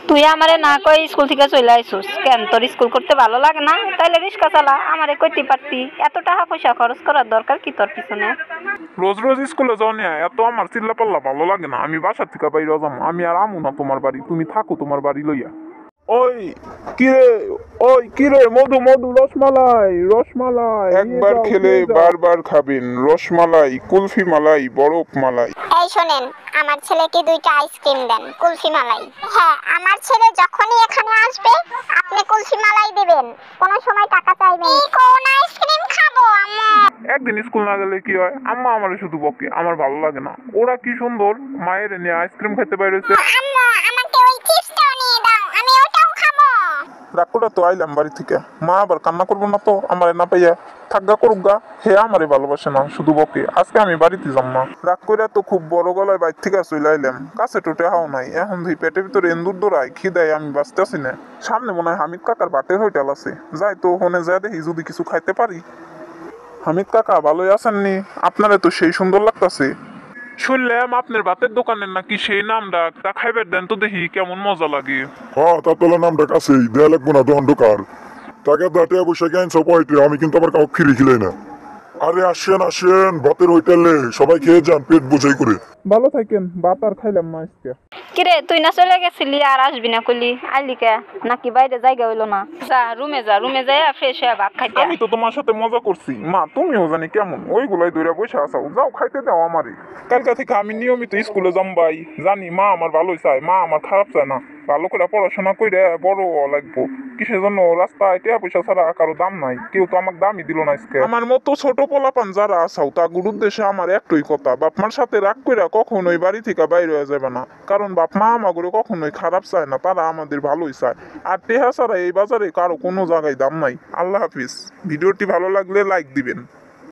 তুই আমারে না কই স্কুল থেকে চলে আইসুস কেন? তোর স্কুল করতে ভালো লাগে না? তাইলে রিক্সা চালা, আমারে কইতে পারতি। এত টাকা পয়সা খরচ করার দরকার কি তোর পিছনে? রোজ রোজ স্কুলে যাও নিয়ে এত আমার চিল্লা পাল্লা ভালো লাগে না। আমি বাসা থেকে বাইরে যাবো, আমি আর আমু না তোমার বাড়ি, তুমি থাকো তোমার বাড়ি লইয়া। ওই কিরে, ওই কিরে, মধু মধু, রসমালাই রসমালাই, একবার খেলে বারবার খাবেন। রসমালাই, কুলফি মালাই, বরফ মালাই। এই শোনেন, আমার ছেলেকে দুইটা আইসক্রিম দেন, কুলফি মালাই। হ্যাঁ, আমার ছেলে যখনই এখানে আসবে আপনি কুলফি মালাই দিবেন, কোনো সময় টাকা চাইবেন না। কোন আইসক্রিম খাবো আম্মু? একদিন স্কুল না গেলে কি হয়, আম্মা আমারে শুধু বকে, আমার ভালো লাগে না। ওরা কি সুন্দর মায়ের নিয়ে আইসক্রিম খেতে বাইরেছে। আম্মু, আমাকে ওই চিপসটাও নিয়ে দাও, আমি ওটাও খাবো। রাগ তো আইলাম বাড়ি থেকে, মা আবার কান্না করবো না তো আমারে না পাইয়া? থাকগা করুক গা, হে আমারে ভালোবাসে না, শুধু বকে। আজকে আমি বাড়িতে যাম না। রাগ করে তো খুব বড় গলায় বাইর থেকে চলে আইলাম, কাছে টোটে হাও নাই। এখন ধুই পেটের ভিতরে এন্দুর দৌড়ায়, খিদায় আমি বাঁচতেছি না। সামনে মনে হয় হামিদ কাকার বাটের হোটেল আছে, যাই তো ওখানে যা দেখি যদি কিছু খাইতে পারি। হামিদ কাকা ভালোই আছেননি? আপনারে তো সেই সুন্দর লাগতাছে। শুনলাম আপনার বাতের দোকানের নাকি সেই নাম ডাক, তা খাইবার দেন তো দেখি কেমন মজা লাগে। হ্যাঁ, তার তোলা নামটা কাছেই দেয়া লাগবো না, দণ্ডকার তাকে দাঁটে বসে গেন সব হইতে। আমি কিন্তু আবার কাউ খিরি খিলাই না। আরে আসেন আসেন, ভাতের হোটেলে সবাই খেয়ে যান পেট বোঝাই করে। ভালো থাকেন, ভাত আর খাইলাম না আজকে। কিরে, তুই না চলে গেছিলি আর আসবি না কইলি? আইলি কে? নাকি বাইরে জায়গা হইলো না? যা রুমে যা, রুমে যাই ফ্রেশ হয়ে ভাত খাইতে। আমি তো তোমার সাথে মজা করছি মা, তুমিও জানি কেমন ওইগুলাই দৌড়া বসে আসাও। যাও খাইতে দাও আমারে। কালকা থেকে আমি নিয়মিত স্কুলে যাম ভাই, জানি মা আমার ভালোই চায়, মা আমার খারাপ চায় না। ভালো করে পড়াশোনা করে বড় লাগবো। কিসের জন্য রাস্তায় টাকা পয়সা ছাড়া কারো দাম নাই, কেউ তো আমাকে দামই দিল না আজকে। আমার মতো ছোট পোলাপান যারা আসাও তাগুর উদ্দেশ্যে আমার একটাই কথা, বাপমার সাথে রাগ করে কখনোই বাড়ি থেকে বাইরে হয়ে যাবে না। কারণ বাপ মা আমাগুলো কখনোই খারাপ চায় না, তারা আমাদের ভালোই চায়। আর টেহা ছাড়া এই বাজারে কারো কোনো জায়গায় দাম নাই। আল্লাহ হাফিজ। ভিডিওটি ভালো লাগলে লাইক দিবেন।